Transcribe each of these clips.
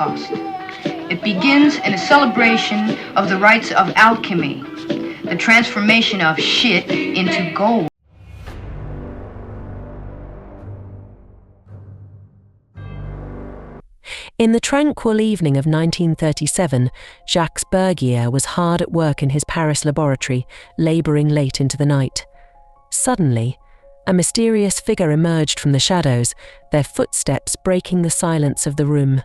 Holocaust. It begins in a celebration of the rites of alchemy, the transformation of shit into gold. In the tranquil evening of 1937, Jacques Bergier was hard at work in his Paris laboratory, labouring late into the night. Suddenly, a mysterious figure emerged from the shadows, their footsteps breaking the silence of the room.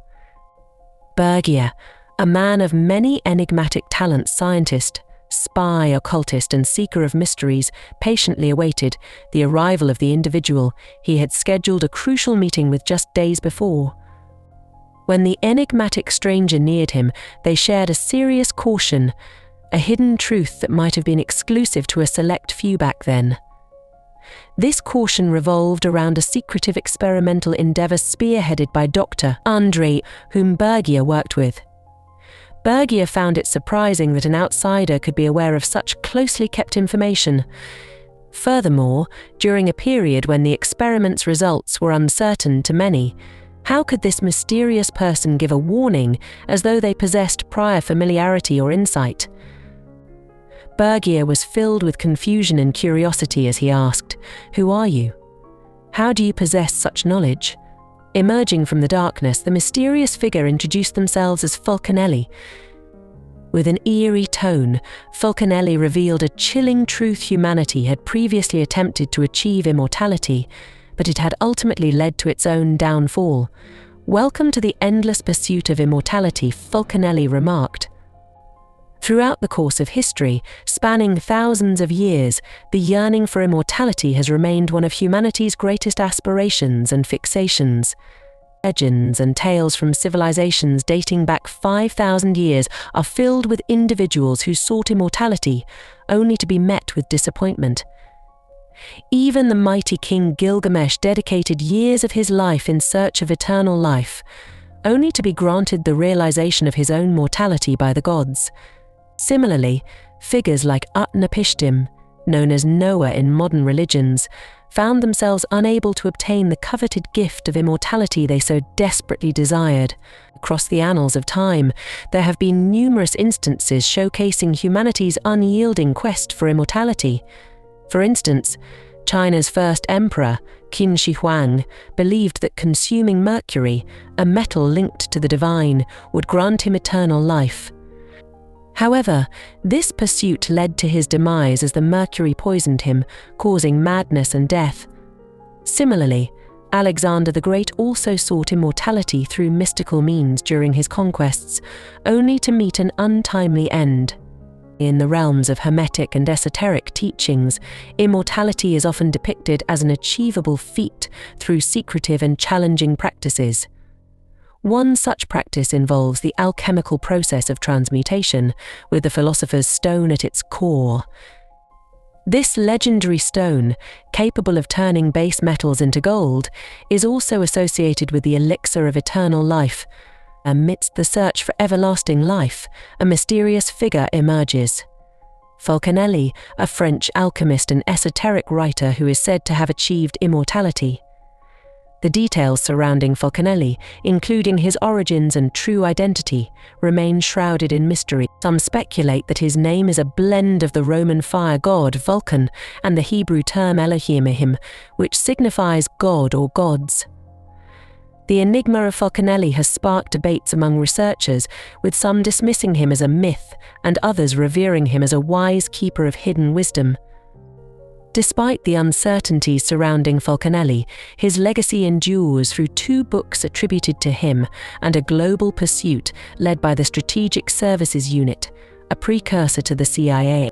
Bergier, a man of many enigmatic talents, scientist, spy, occultist, and seeker of mysteries, patiently awaited the arrival of the individual he had scheduled a crucial meeting with just days before. When the enigmatic stranger neared him, they shared a serious caution, a hidden truth that might have been exclusive to a select few back then. This caution revolved around a secretive experimental endeavour spearheaded by Dr. André, whom Bergier worked with. Bergier found it surprising that an outsider could be aware of such closely kept information. Furthermore, during a period when the experiment's results were uncertain to many, how could this mysterious person give a warning as though they possessed prior familiarity or insight? Bergier was filled with confusion and curiosity as he asked, "Who are you? How do you possess such knowledge?" Emerging from the darkness, the mysterious figure introduced themselves as Fulcanelli. With an eerie tone, Fulcanelli revealed a chilling truth: humanity had previously attempted to achieve immortality, but it had ultimately led to its own downfall. "Welcome to the endless pursuit of immortality," Fulcanelli remarked. Throughout the course of history, spanning thousands of years, the yearning for immortality has remained one of humanity's greatest aspirations and fixations. Legends and tales from civilizations dating back 5,000 years are filled with individuals who sought immortality, only to be met with disappointment. Even the mighty King Gilgamesh dedicated years of his life in search of eternal life, only to be granted the realization of his own mortality by the gods. Similarly, figures like Utnapishtim, known as Noah in modern religions, found themselves unable to obtain the coveted gift of immortality they so desperately desired. Across the annals of time, there have been numerous instances showcasing humanity's unyielding quest for immortality. For instance, China's first emperor, Qin Shi Huang, believed that consuming mercury, a metal linked to the divine, would grant him eternal life. However, this pursuit led to his demise as the mercury poisoned him, causing madness and death. Similarly, Alexander the Great also sought immortality through mystical means during his conquests, only to meet an untimely end. In the realms of hermetic and esoteric teachings, immortality is often depicted as an achievable feat through secretive and challenging practices. One such practice involves the alchemical process of transmutation, with the philosopher's stone at its core. This legendary stone, capable of turning base metals into gold, is also associated with the elixir of eternal life. Amidst the search for everlasting life, a mysterious figure emerges. Fulcanelli, a French alchemist and esoteric writer who is said to have achieved immortality. The details surrounding Fulcanelli, including his origins and true identity, remain shrouded in mystery. Some speculate that his name is a blend of the Roman fire god Vulcan and the Hebrew term Elohim, which signifies God or gods. The enigma of Fulcanelli has sparked debates among researchers, with some dismissing him as a myth and others revering him as a wise keeper of hidden wisdom. Despite the uncertainties surrounding Fulcanelli, his legacy endures through 2 books attributed to him and a global pursuit led by the Strategic Services Unit, a precursor to the CIA.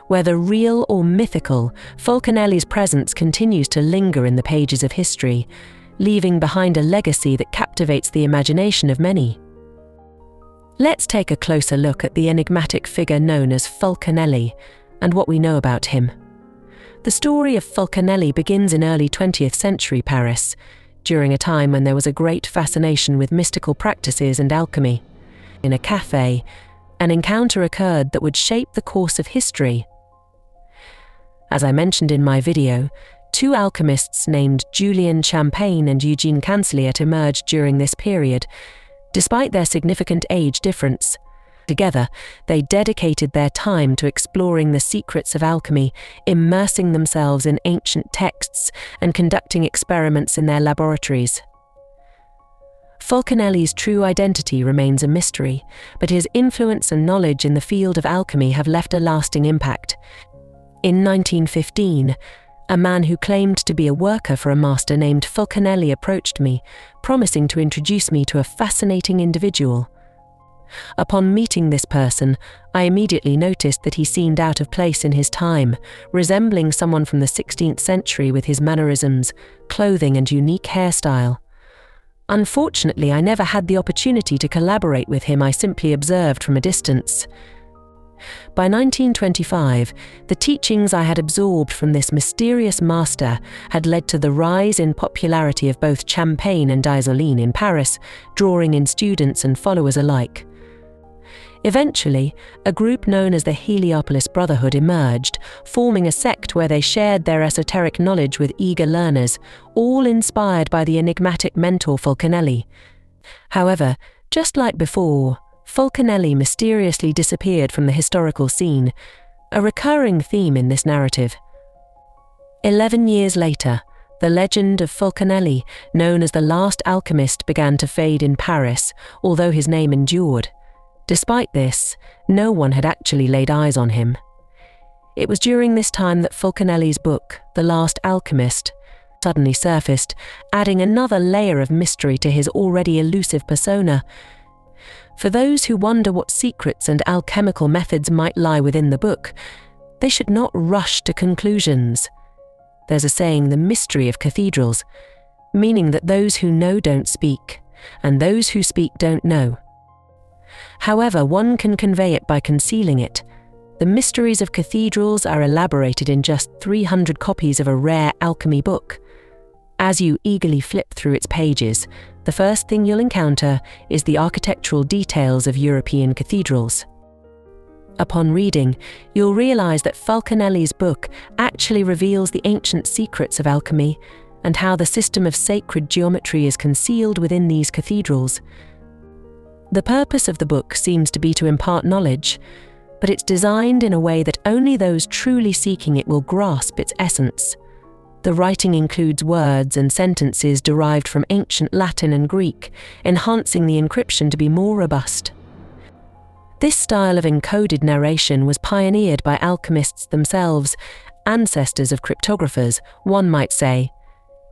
Whether real or mythical, Fulcanelli's presence continues to linger in the pages of history, leaving behind a legacy that captivates the imagination of many. Let's take a closer look at the enigmatic figure known as Fulcanelli and what we know about him. The story of Fulcanelli begins in early 20th century Paris, during a time when there was a great fascination with mystical practices and alchemy. In a cafe, an encounter occurred that would shape the course of history. As I mentioned in my video, 2 alchemists named Julian Champagne and Eugene Cancelliere emerged during this period. Despite their significant age difference, together, they dedicated their time to exploring the secrets of alchemy, immersing themselves in ancient texts and conducting experiments in their laboratories. Fulcanelli's true identity remains a mystery, but his influence and knowledge in the field of alchemy have left a lasting impact. In 1915, a man who claimed to be a worker for a master named Fulcanelli approached me, promising to introduce me to a fascinating individual. Upon meeting this person, I immediately noticed that he seemed out of place in his time, resembling someone from the 16th century with his mannerisms, clothing, and unique hairstyle. Unfortunately, I never had the opportunity to collaborate with him. I simply observed from a distance. By 1925, the teachings I had absorbed from this mysterious master had led to the rise in popularity of both Champagne and Isoline in Paris, drawing in students and followers alike. Eventually, a group known as the Heliopolis Brotherhood emerged, forming a sect where they shared their esoteric knowledge with eager learners, all inspired by the enigmatic mentor Fulcanelli. However, just like before, Fulcanelli mysteriously disappeared from the historical scene, a recurring theme in this narrative. 11 years later, the legend of Fulcanelli, known as the last alchemist, began to fade in Paris, although his name endured. Despite this, no one had actually laid eyes on him. It was during this time that Fulcanelli's book, The Last Alchemist, suddenly surfaced, adding another layer of mystery to his already elusive persona. For those who wonder what secrets and alchemical methods might lie within the book, they should not rush to conclusions. There's a saying, the mystery of cathedrals, meaning that those who know don't speak, and those who speak don't know. However, one can convey it by concealing it. The mysteries of cathedrals are elaborated in just 300 copies of a rare alchemy book. As you eagerly flip through its pages, the first thing you'll encounter is the architectural details of European cathedrals. Upon reading, you'll realize that Fulcanelli's book actually reveals the ancient secrets of alchemy and how the system of sacred geometry is concealed within these cathedrals. The purpose of the book seems to be to impart knowledge, but it's designed in a way that only those truly seeking it will grasp its essence. The writing includes words and sentences derived from ancient Latin and Greek, enhancing the encryption to be more robust. This style of encoded narration was pioneered by alchemists themselves, ancestors of cryptographers, one might say.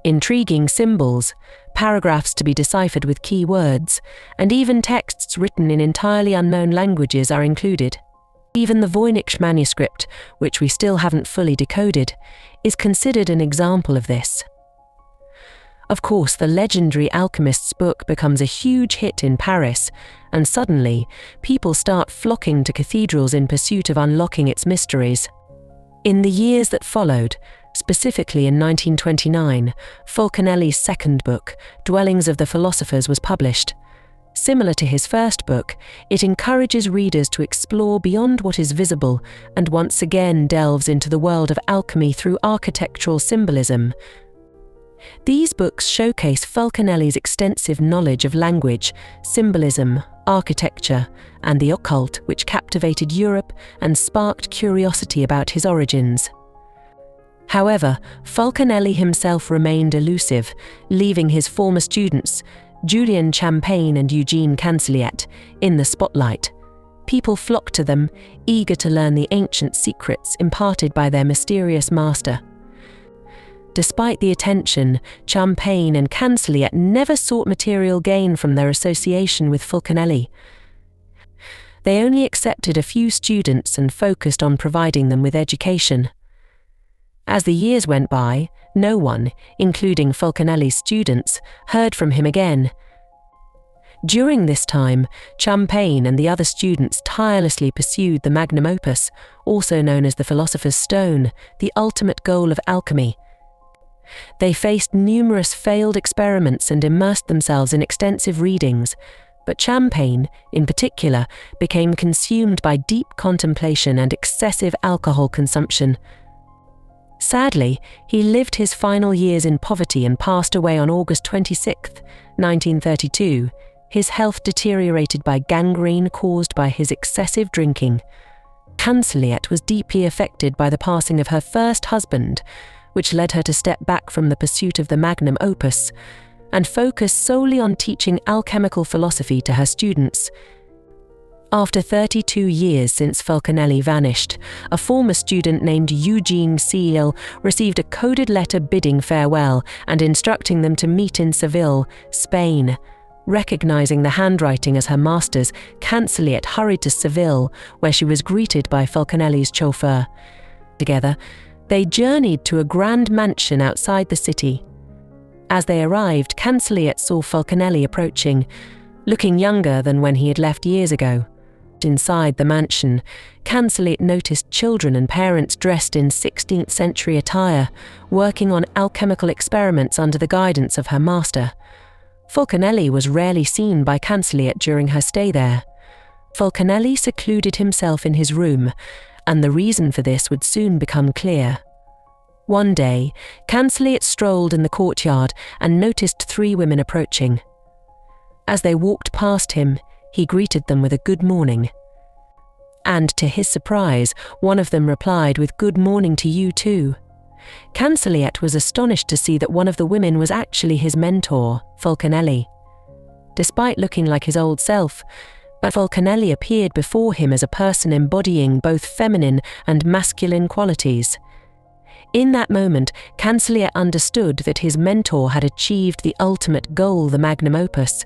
Intriguing symbols, paragraphs to be deciphered with key words, and even texts written in entirely unknown languages are included. Even the Voynich manuscript, which we still haven't fully decoded, is considered an example of this. Of course, the legendary alchemist's book becomes a huge hit in Paris, and suddenly, people start flocking to cathedrals in pursuit of unlocking its mysteries. In the years that followed, specifically in 1929, Fulcanelli's second book, Dwellings of the Philosophers, was published. Similar to his first book, it encourages readers to explore beyond what is visible and once again delves into the world of alchemy through architectural symbolism. These books showcase Fulcanelli's extensive knowledge of language, symbolism, architecture, and the occult, which captivated Europe and sparked curiosity about his origins. However, Fulcanelli himself remained elusive, leaving his former students, Julian Champagne and Eugene Cancelliet, in the spotlight. People flocked to them, eager to learn the ancient secrets imparted by their mysterious master. Despite the attention, Champagne and Cancelliet never sought material gain from their association with Fulcanelli. They only accepted a few students and focused on providing them with education. As the years went by, no one, including Fulcanelli's students, heard from him again. During this time, Champagne and the other students tirelessly pursued the magnum opus, also known as the philosopher's stone, the ultimate goal of alchemy. They faced numerous failed experiments and immersed themselves in extensive readings, but Champagne, in particular, became consumed by deep contemplation and excessive alcohol consumption. Sadly, he lived his final years in poverty and passed away on August 26, 1932, His health deteriorated by gangrene caused by his excessive drinking. Cancelliet was deeply affected by the passing of her first husband, which led her to step back from the pursuit of the magnum opus and focus solely on teaching alchemical philosophy to her students. After 32 years since Fulcanelli vanished, a former student named Eugene Seal received a coded letter bidding farewell and instructing them to meet in Seville, Spain. Recognizing the handwriting as her master's, Cancelliet hurried to Seville, where she was greeted by Fulcanelli's chauffeur. Together, they journeyed to a grand mansion outside the city. As they arrived, Cancelliet saw Fulcanelli approaching, looking younger than when he had left years ago. Inside the mansion, Cancelliet noticed children and parents dressed in 16th century attire, working on alchemical experiments under the guidance of her master. Fulcanelli was rarely seen by Cancelliet during her stay there. Fulcanelli secluded himself in his room, and the reason for this would soon become clear. One day, Cancelliet strolled in the courtyard and noticed 3 women approaching. As they walked past him, he greeted them with a good morning. And to his surprise, one of them replied with "Good morning to you too." Cancelliet was astonished to see that one of the women was actually his mentor, Fulcanelli. Despite looking like his old self, Fulcanelli appeared before him as a person embodying both feminine and masculine qualities. In that moment, Cancelliet understood that his mentor had achieved the ultimate goal, the magnum opus.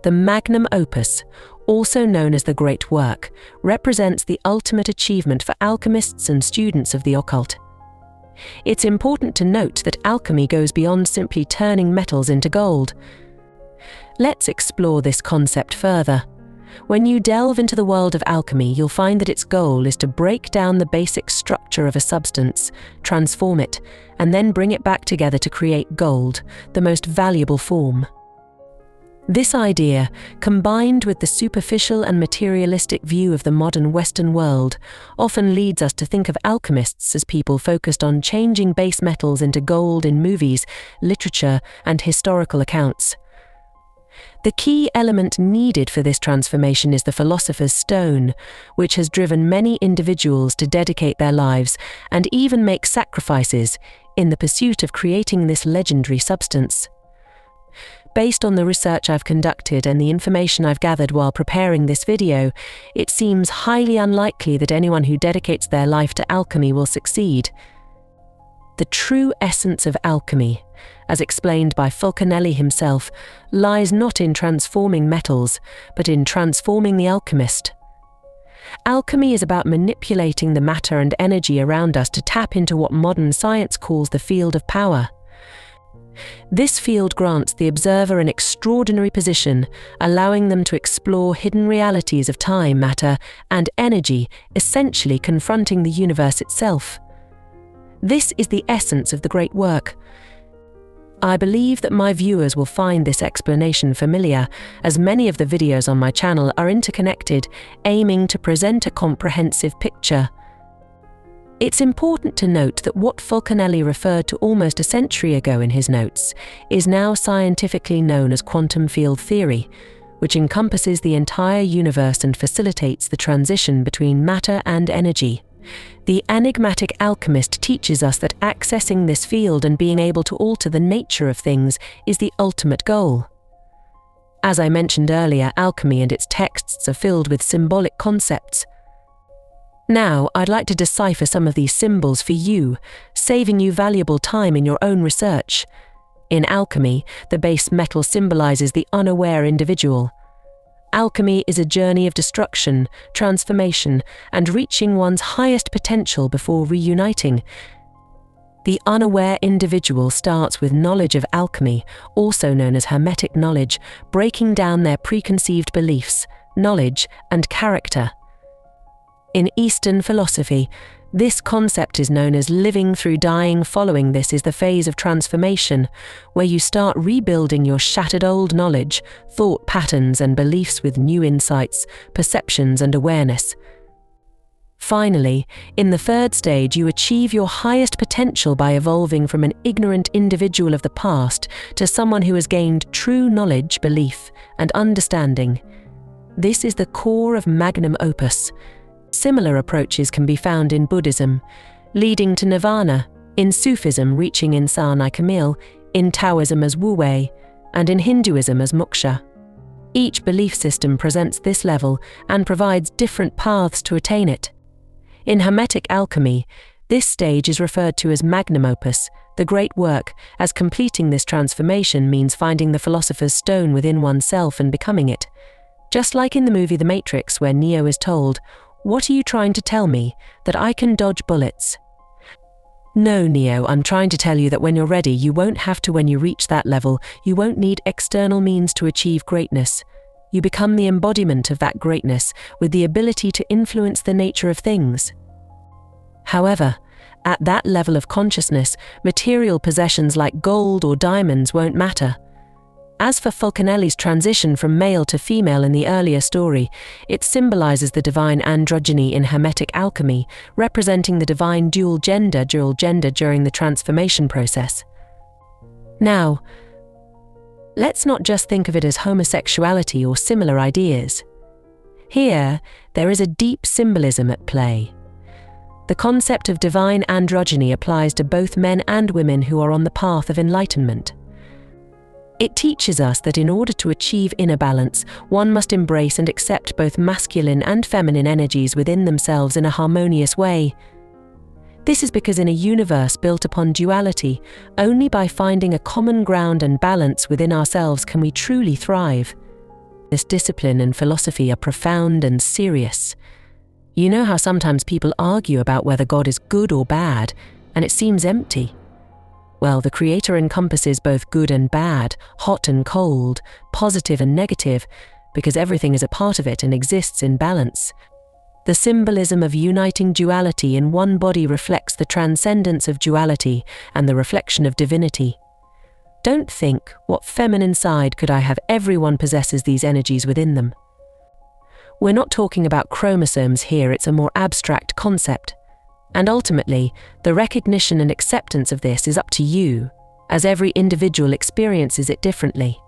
The magnum opus, also known as the Great Work, represents the ultimate achievement for alchemists and students of the occult. It's important to note that alchemy goes beyond simply turning metals into gold. Let's explore this concept further. When you delve into the world of alchemy, you'll find that its goal is to break down the basic structure of a substance, transform it, and then bring it back together to create gold, the most valuable form. This idea, combined with the superficial and materialistic view of the modern Western world, often leads us to think of alchemists as people focused on changing base metals into gold in movies, literature, and historical accounts. The key element needed for this transformation is the philosopher's stone, which has driven many individuals to dedicate their lives and even make sacrifices in the pursuit of creating this legendary substance. Based on the research I've conducted and the information I've gathered while preparing this video, it seems highly unlikely that anyone who dedicates their life to alchemy will succeed. The true essence of alchemy, as explained by Fulcanelli himself, lies not in transforming metals, but in transforming the alchemist. Alchemy is about manipulating the matter and energy around us to tap into what modern science calls the field of power. This field grants the observer an extraordinary position, allowing them to explore hidden realities of time, matter, and energy, essentially confronting the universe itself. This is the essence of the great work. I believe that my viewers will find this explanation familiar, as many of the videos on my channel are interconnected, aiming to present a comprehensive picture. It's important to note that what Fulcanelli referred to almost a century ago in his notes is now scientifically known as quantum field theory, which encompasses the entire universe and facilitates the transition between matter and energy. The enigmatic alchemist teaches us that accessing this field and being able to alter the nature of things is the ultimate goal. As I mentioned earlier, alchemy and its texts are filled with symbolic concepts. Now, I'd like to decipher some of these symbols for you, saving you valuable time in your own research. In alchemy, the base metal symbolizes the unaware individual. Alchemy is a journey of destruction, transformation, and reaching one's highest potential before reuniting. The unaware individual starts with knowledge of alchemy, also known as hermetic knowledge, breaking down their preconceived beliefs, knowledge, and character. In Eastern philosophy, this concept is known as living through dying. Following this is the phase of transformation, where you start rebuilding your shattered old knowledge, thought patterns and beliefs with new insights, perceptions and awareness. Finally, in the third stage, you achieve your highest potential by evolving from an ignorant individual of the past to someone who has gained true knowledge, belief, and understanding. This is the core of magnum opus. Similar approaches can be found in Buddhism, leading to nirvana, in Sufism reaching insan kamil, in Taoism as wu-wei, and in Hinduism as moksha. Each belief system presents this level and provides different paths to attain it. In Hermetic alchemy, this stage is referred to as magnum opus, the great work, as completing this transformation means finding the philosopher's stone within oneself and becoming it. Just like in the movie The Matrix, where Neo is told, "What are you trying to tell me? That I can dodge bullets?" No, Neo, I'm trying to tell you that when you're ready, you won't have to. When you reach that level, you won't need external means to achieve greatness. You become the embodiment of that greatness, with the ability to influence the nature of things. However, at that level of consciousness, material possessions like gold or diamonds won't matter. As for Fulcanelli's transition from male to female in the earlier story, it symbolizes the divine androgyny in Hermetic alchemy, representing the divine dual gender during the transformation process. Now, let's not just think of it as homosexuality or similar ideas. Here, there is a deep symbolism at play. The concept of divine androgyny applies to both men and women who are on the path of enlightenment. It teaches us that in order to achieve inner balance, one must embrace and accept both masculine and feminine energies within themselves in a harmonious way. This is because in a universe built upon duality, only by finding a common ground and balance within ourselves can we truly thrive. This discipline and philosophy are profound and serious. You know how sometimes people argue about whether God is good or bad, and it seems empty? Well, the Creator encompasses both good and bad, hot and cold, positive and negative, because everything is a part of it and exists in balance. The symbolism of uniting duality in one body reflects the transcendence of duality and the reflection of divinity. Don't think, what feminine side could I have? Everyone possesses these energies within them. We're not talking about chromosomes here, it's a more abstract concept. And ultimately, the recognition and acceptance of this is up to you, as every individual experiences it differently.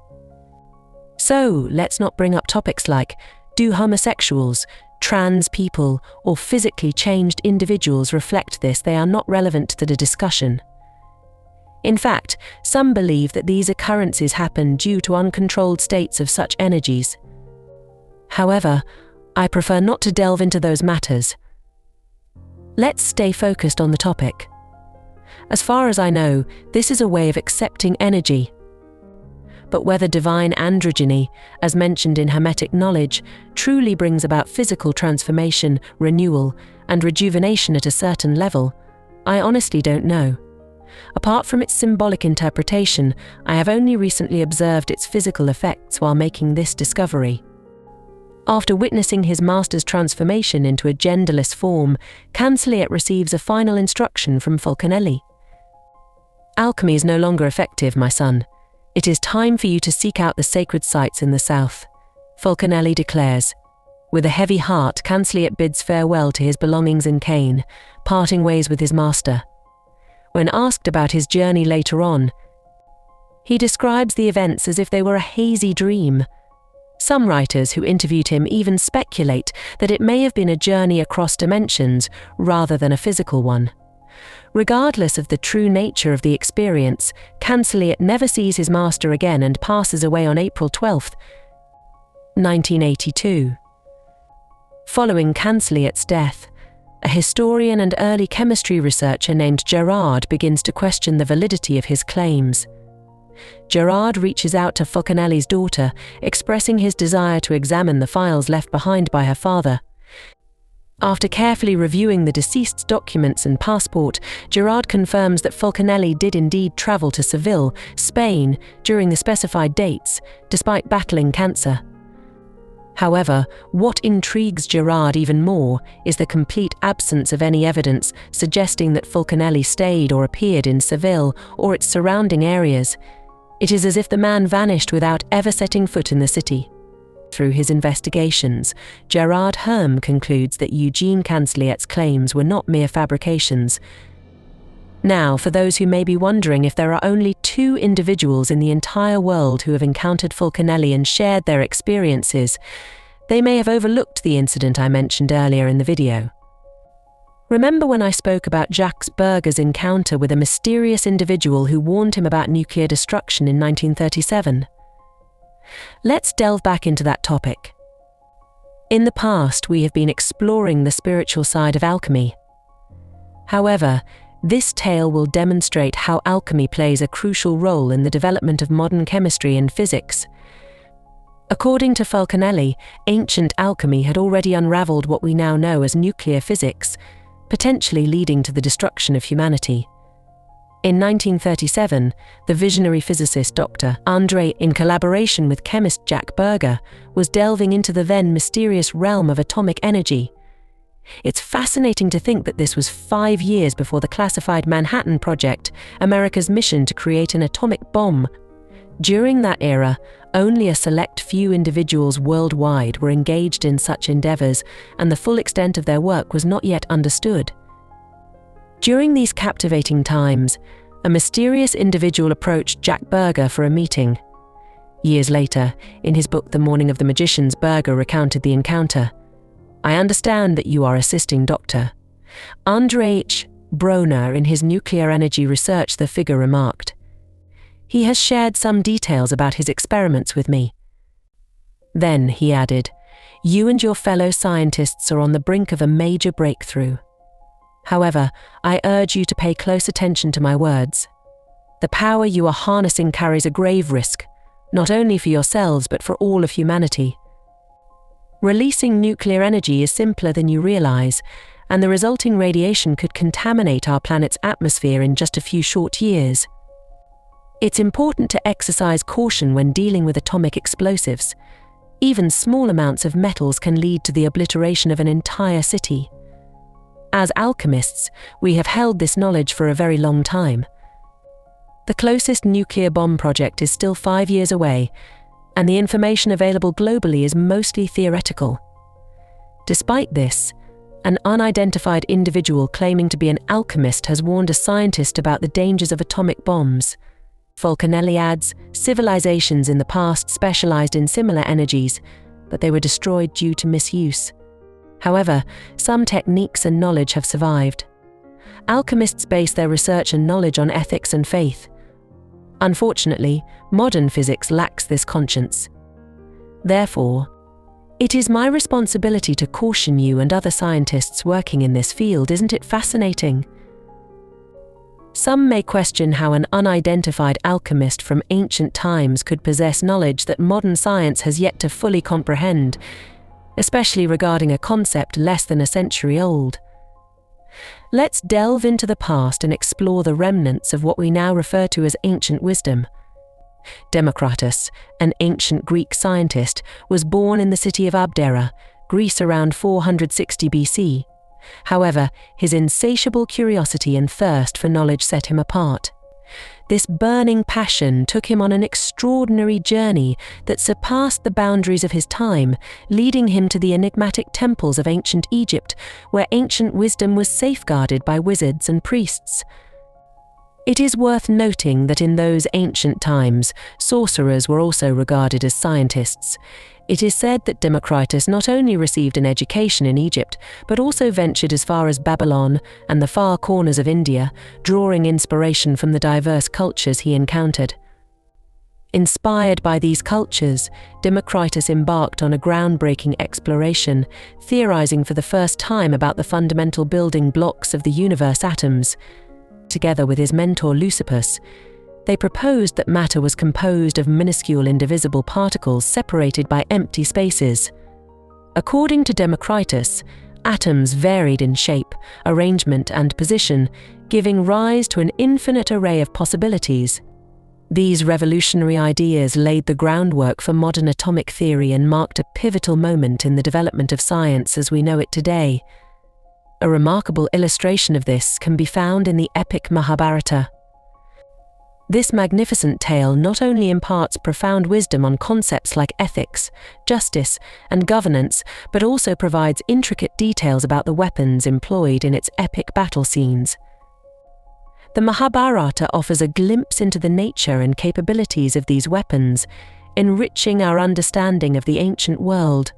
So, let's not bring up topics like, do homosexuals, trans people, or physically changed individuals reflect this? They are not relevant to the discussion. In fact, some believe that these occurrences happen due to uncontrolled states of such energies. However, I prefer not to delve into those matters. Let's stay focused on the topic. As far as I know, this is a way of accepting energy. But whether divine androgyny, as mentioned in Hermetic knowledge, truly brings about physical transformation, renewal, and rejuvenation at a certain level, I honestly don't know. Apart from its symbolic interpretation, I have only recently observed its physical effects while making this discovery. After witnessing his master's transformation into a genderless form, Cancelliet receives a final instruction from Fulcanelli. Alchemy is no longer effective, my son. It is time for you to seek out the sacred sites in the south, Fulcanelli declares. With a heavy heart, Cancelliet bids farewell to his belongings in Caen, parting ways with his master. When asked about his journey later on, he describes the events as if they were a hazy dream. Some writers who interviewed him even speculate that it may have been a journey across dimensions rather than a physical one. Regardless of the true nature of the experience, Cancelliet never sees his master again and passes away on April 12, 1982. Following Cancelliet's death, a historian and early chemistry researcher named Gerard begins to question the validity of his claims. Gerard reaches out to Fulcanelli's daughter, expressing his desire to examine the files left behind by her father. After carefully reviewing the deceased's documents and passport, Gerard confirms that Fulcanelli did indeed travel to Seville, Spain, during the specified dates, despite battling cancer. However, what intrigues Gerard even more is the complete absence of any evidence suggesting that Fulcanelli stayed or appeared in Seville or its surrounding areas. It is as if the man vanished without ever setting foot in the city. Through his investigations, Gerard Herm concludes that Eugene Cancelliet's claims were not mere fabrications. Now, for those who may be wondering if there are only 2 individuals in the entire world who have encountered Fulcanelli and shared their experiences, they may have overlooked the incident I mentioned earlier in the video. Remember when I spoke about Jacques Berger's encounter with a mysterious individual who warned him about nuclear destruction in 1937? Let's delve back into that topic. In the past, we have been exploring the spiritual side of alchemy. However, this tale will demonstrate how alchemy plays a crucial role in the development of modern chemistry and physics. According to Fulcanelli, ancient alchemy had already unraveled what we now know as nuclear physics, potentially leading to the destruction of humanity. In 1937, the visionary physicist Dr. André, in collaboration with chemist Jacques Berger, was delving into the then mysterious realm of atomic energy. It's fascinating to think that this was 5 years before the classified Manhattan Project, America's mission to create an atomic bomb. During that era, only a select few individuals worldwide were engaged in such endeavors, and the full extent of their work was not yet understood. During these captivating times, a mysterious individual approached Jacques Berger for a meeting. Years later, in his book The Morning of the Magicians, Berger recounted the encounter. "I understand that you are assisting Dr. André H. Bronner in his nuclear energy research," the figure remarked. "He has shared some details about his experiments with me." Then, he added, "You and your fellow scientists are on the brink of a major breakthrough. However, I urge you to pay close attention to my words. The power you are harnessing carries a grave risk, not only for yourselves but for all of humanity. Releasing nuclear energy is simpler than you realize, and the resulting radiation could contaminate our planet's atmosphere in just a few short years. It's important to exercise caution when dealing with atomic explosives. Even small amounts of metals can lead to the obliteration of an entire city. As alchemists, we have held this knowledge for a very long time. The closest nuclear bomb project is still 5 years away, and the information available globally is mostly theoretical. Despite this, an unidentified individual claiming to be an alchemist has warned a scientist about the dangers of atomic bombs. Fulcanelli adds, civilizations in the past specialized in similar energies, but they were destroyed due to misuse. However, some techniques and knowledge have survived. Alchemists base their research and knowledge on ethics and faith. Unfortunately, modern physics lacks this conscience. Therefore, it is my responsibility to caution you and other scientists working in this field. Isn't it fascinating? Some may question how an unidentified alchemist from ancient times could possess knowledge that modern science has yet to fully comprehend, especially regarding a concept less than a century old. Let's delve into the past and explore the remnants of what we now refer to as ancient wisdom. Democritus, an ancient Greek scientist, was born in the city of Abdera, Greece around 460 BC. However, his insatiable curiosity and thirst for knowledge set him apart. This burning passion took him on an extraordinary journey that surpassed the boundaries of his time, leading him to the enigmatic temples of ancient Egypt, where ancient wisdom was safeguarded by wizards and priests. It is worth noting that in those ancient times, sorcerers were also regarded as scientists. It is said that Democritus not only received an education in Egypt, but also ventured as far as Babylon and the far corners of India, drawing inspiration from the diverse cultures he encountered. Inspired by these cultures, Democritus embarked on a groundbreaking exploration, theorizing for the first time about the fundamental building blocks of the universe, atoms. Together with his mentor Leucippus, they proposed that matter was composed of minuscule indivisible particles separated by empty spaces. According to Democritus, atoms varied in shape, arrangement, and position, giving rise to an infinite array of possibilities. These revolutionary ideas laid the groundwork for modern atomic theory and marked a pivotal moment in the development of science as we know it today. A remarkable illustration of this can be found in the epic Mahabharata. This magnificent tale not only imparts profound wisdom on concepts like ethics, justice, and governance, but also provides intricate details about the weapons employed in its epic battle scenes. The Mahabharata offers a glimpse into the nature and capabilities of these weapons, enriching our understanding of the ancient world.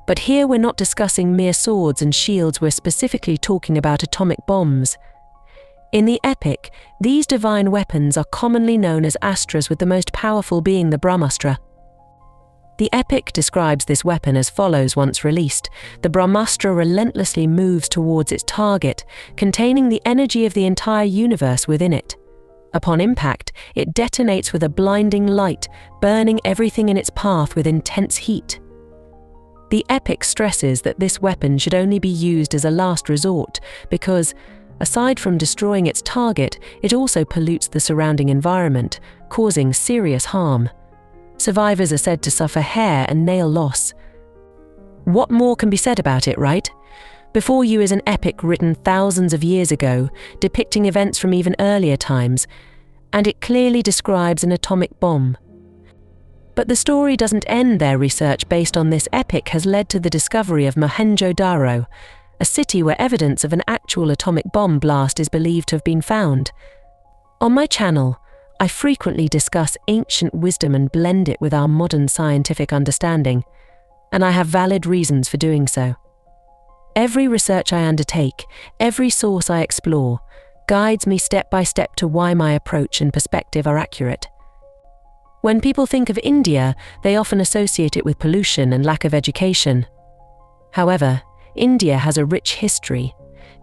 But here we're not discussing mere swords and shields, we're specifically talking about atomic bombs. In the epic, these divine weapons are commonly known as astras, with the most powerful being the Brahmastra. The epic describes this weapon as follows: once released, the Brahmastra relentlessly moves towards its target, containing the energy of the entire universe within it. Upon impact, it detonates with a blinding light, burning everything in its path with intense heat. The epic stresses that this weapon should only be used as a last resort because, aside from destroying its target, it also pollutes the surrounding environment, causing serious harm. Survivors are said to suffer hair and nail loss. What more can be said about it, right? Before you is an epic written thousands of years ago, depicting events from even earlier times, and it clearly describes an atomic bomb. But the story doesn't end there. Research based on this epic has led to the discovery of Mohenjo-Daro, a city where evidence of an actual atomic bomb blast is believed to have been found. On my channel, I frequently discuss ancient wisdom and blend it with our modern scientific understanding, and I have valid reasons for doing so. Every research I undertake, every source I explore, guides me step by step to why my approach and perspective are accurate. When people think of India, they often associate it with pollution and lack of education. However, India has a rich history,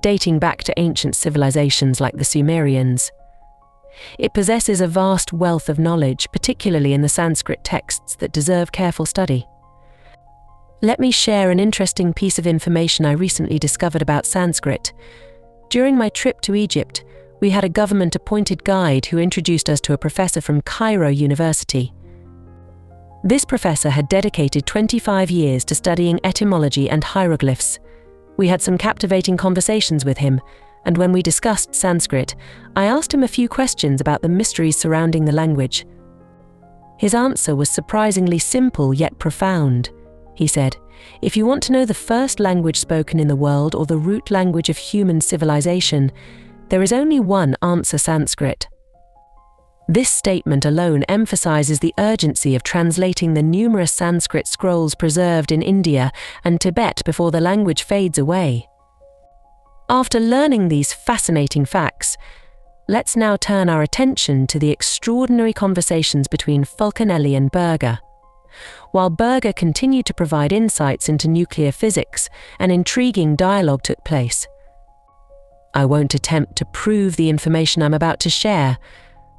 dating back to ancient civilizations like the Sumerians. It possesses a vast wealth of knowledge, particularly in the Sanskrit texts, that deserve careful study. Let me share an interesting piece of information I recently discovered about Sanskrit. During my trip to Egypt, we had a government-appointed guide who introduced us to a professor from Cairo University. This professor had dedicated 25 years to studying etymology and hieroglyphs. We had some captivating conversations with him, and when we discussed Sanskrit, I asked him a few questions about the mysteries surrounding the language. His answer was surprisingly simple yet profound. He said, "If you want to know the first language spoken in the world or the root language of human civilization, there is only one answer: Sanskrit." This statement alone emphasizes the urgency of translating the numerous Sanskrit scrolls preserved in India and Tibet before the language fades away. After learning these fascinating facts, let's now turn our attention to the extraordinary conversations between Fulcanelli and Berger. While Berger continued to provide insights into nuclear physics, an intriguing dialogue took place. I won't attempt to prove the information I'm about to share,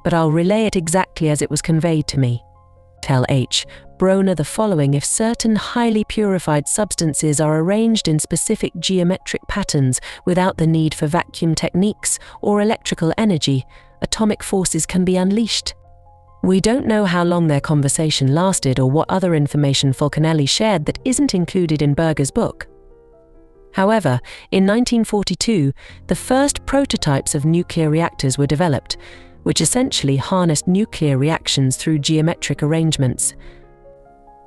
but I'll relay it exactly as it was conveyed to me. Tell H. Broner the following: if certain highly purified substances are arranged in specific geometric patterns without the need for vacuum techniques or electrical energy, atomic forces can be unleashed. We don't know how long their conversation lasted or what other information Fulcanelli shared that isn't included in Berger's book. However, in 1942, the first prototypes of nuclear reactors were developed, which essentially harnessed nuclear reactions through geometric arrangements.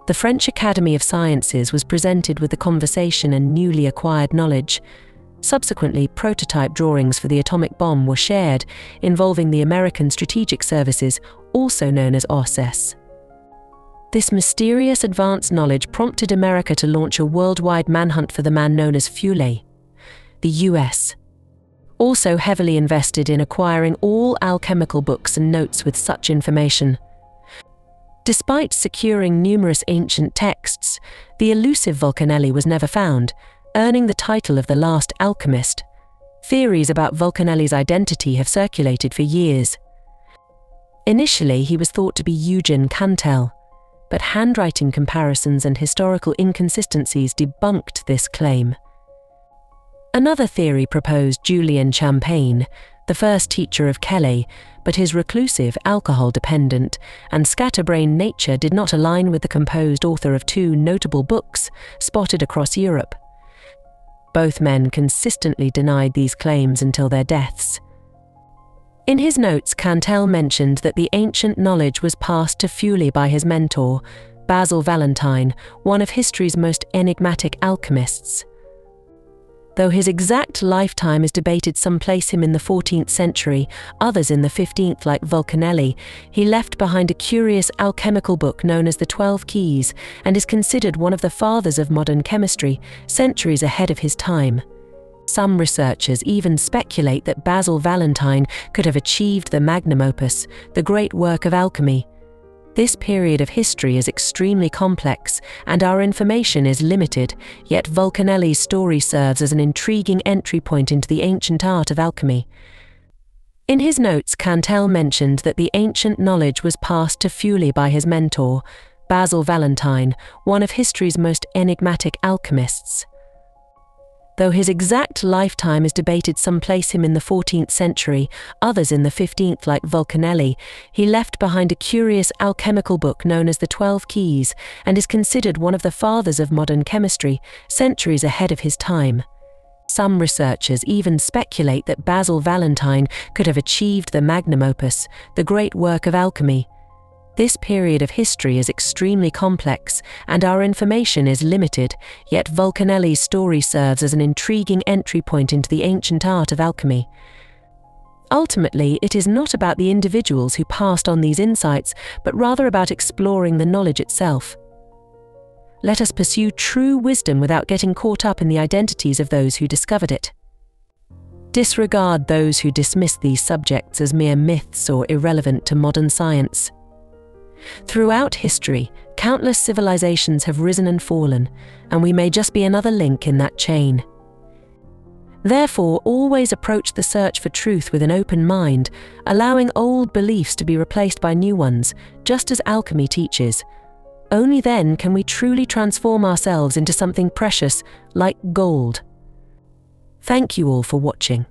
The French Academy of Sciences was presented with the conversation and newly acquired knowledge. Subsequently, prototype drawings for the atomic bomb were shared, involving the American Strategic Services, also known as OSS. This mysterious advanced knowledge prompted America to launch a worldwide manhunt for the man known as Fulé. The US also heavily invested in acquiring all alchemical books and notes with such information. Despite securing numerous ancient texts, the elusive Fulcanelli was never found, earning the title of the last alchemist. Theories about Fulcanelli's identity have circulated for years. Initially, he was thought to be Eugen Cantel, but handwriting comparisons and historical inconsistencies debunked this claim. Another theory proposed Julian Champagne, the first teacher of Kelly, but his reclusive, alcohol-dependent, and scatterbrained nature did not align with the composed author of two notable books spotted across Europe. Both men consistently denied these claims until their deaths. In his notes, Cantel mentioned that the ancient knowledge was passed to Fully by his mentor, Basil Valentine, one of history's most enigmatic alchemists. Though his exact lifetime is debated, some place him in the 14th century, others in the 15th like Fulcanelli, he left behind a curious alchemical book known as the 12 Keys and is considered one of the fathers of modern chemistry, centuries ahead of his time. Some researchers even speculate that Basil Valentine could have achieved the magnum opus, the great work of alchemy. This period of history is extremely complex, and our information is limited, yet Fulcanelli's story serves as an intriguing entry point into the ancient art of alchemy. In his notes, Cantel mentioned that the ancient knowledge was passed to Fully by his mentor, Basil Valentine, one of history's most enigmatic alchemists. Though his exact lifetime is debated, some place him in the 14th century, others in the 15th like Fulcanelli, he left behind a curious alchemical book known as the 12 Keys and is considered one of the fathers of modern chemistry, centuries ahead of his time. Some researchers even speculate that Basil Valentine could have achieved the magnum opus, the great work of alchemy. This period of history is extremely complex, and our information is limited, yet Fulcanelli's story serves as an intriguing entry point into the ancient art of alchemy. Ultimately, it is not about the individuals who passed on these insights, but rather about exploring the knowledge itself. Let us pursue true wisdom without getting caught up in the identities of those who discovered it. Disregard those who dismiss these subjects as mere myths or irrelevant to modern science. Throughout history, countless civilizations have risen and fallen, and we may just be another link in that chain. Therefore, always approach the search for truth with an open mind, allowing old beliefs to be replaced by new ones, just as alchemy teaches. Only then can we truly transform ourselves into something precious, like gold. Thank you all for watching.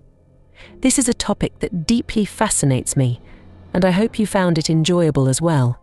This is a topic that deeply fascinates me, and I hope you found it enjoyable as well.